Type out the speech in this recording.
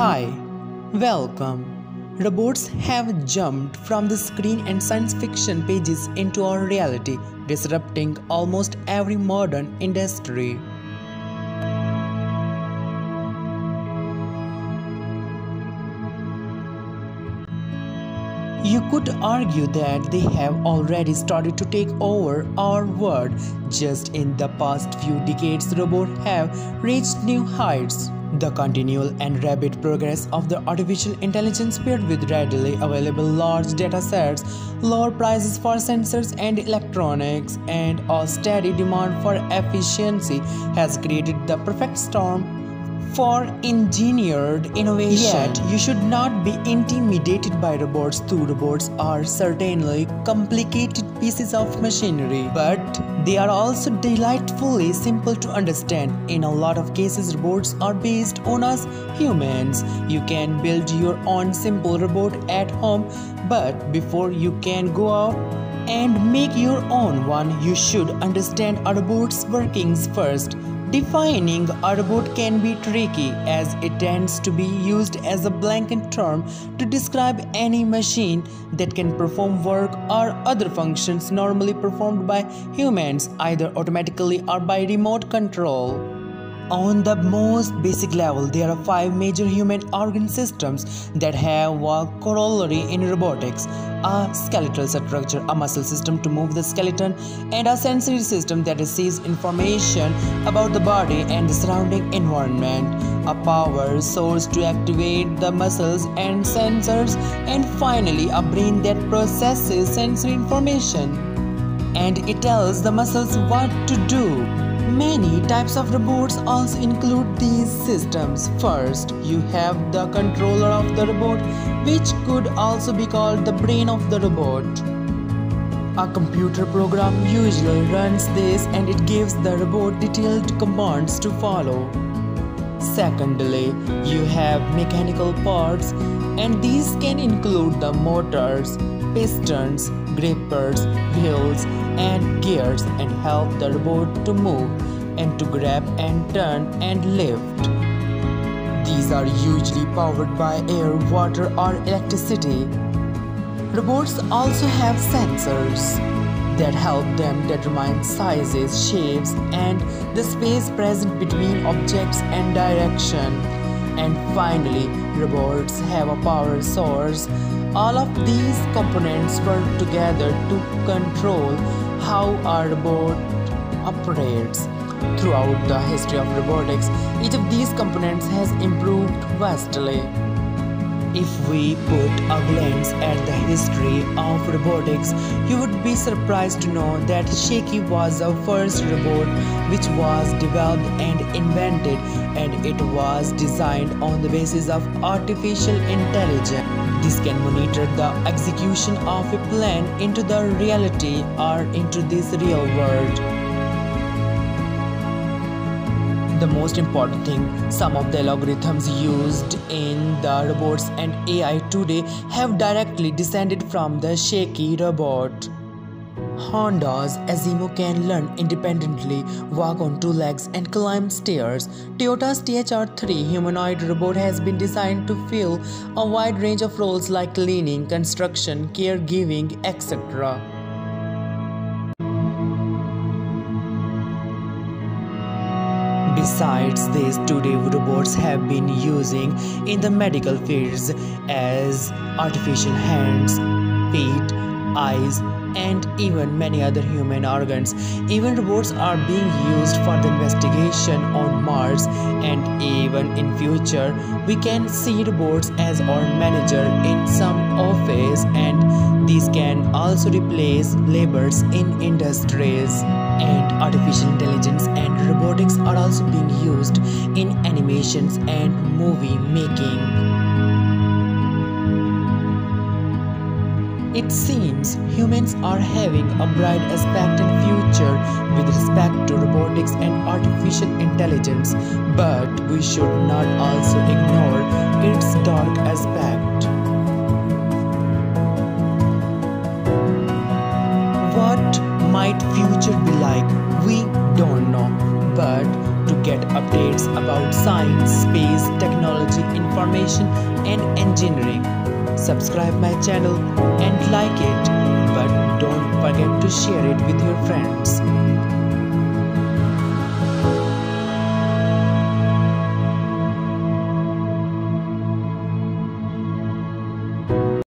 Hi, welcome. Robots have jumped from the screen and science fiction pages into our reality, disrupting almost every modern industry. You could argue that they have already started to take over our world. Just in the past few decades, robots have reached new heights. The continual and rapid progress of the artificial intelligence paired with readily available large data sets, lower prices for sensors and electronics, and a steady demand for efficiency has created the perfect storm for engineered innovation. Yet, you should not be intimidated by robots. Though robots are certainly complicated pieces of machinery, but they are also delightfully simple to understand. In a lot of cases, robots are based on us humans. You can build your own simple robot at home, but before you can go out and make your own one, you should understand a robot's workings first. Defining a robot can be tricky, as it tends to be used as a blanket term to describe any machine that can perform work or other functions normally performed by humans, either automatically or by remote control. On the most basic level, there are 5 major human organ systems that have a corollary in robotics: a skeletal structure, a muscle system to move the skeleton, and a sensory system that receives information about the body and the surrounding environment, a power source to activate the muscles and sensors, and finally a brain that processes sensory information and it tells the muscles what to do. Many types of robots also include these systems. First, you have the controller of the robot, which could also be called the brain of the robot. A computer program usually runs this, and it gives the robot detailed commands to follow. Secondly, you have mechanical parts, and these can include the motors, pistons, grippers, wheels, and gears, and help the robot to move and to grab and turn and lift. These are usually powered by air, water, or electricity. Robots also have sensors that help them determine sizes, shapes, and the space present between objects and direction. And finally, robots have a power source. All of these components work together to control how a robot operates. Throughout the history of robotics, each of these components has improved vastly. If we put a glance at the history of robotics, you would be surprised to know that Shaky was the first robot which was developed and invented, and it was designed on the basis of artificial intelligence. This can monitor the execution of a plan into the reality or into this real world. The most important thing, some of the algorithms used in the robots and AI today have directly descended from the Shaky robot. Honda's Azimo can learn independently, walk on 2 legs, and climb stairs. Toyota's THR-3 humanoid robot has been designed to fill a wide range of roles like cleaning, construction, caregiving, etc. Besides this, today robots have been using in the medical fields as artificial hands, feet, eyes, and even many other human organs. Even robots are being used for the investigation on Mars, and even in future we can see robots as our manager in some office, and these can also replace laborers in industries. And artificial intelligence and robotics are also being used in animations and movie making. It seems humans are having a bright aspect and future with respect to robotics and artificial intelligence, but we should not also ignore its dark aspect. What might future be like? We don't know, but to get updates about science, space, technology, information, information and engineering. Subscribe my channel and like it, but don't forget to share it with your friends.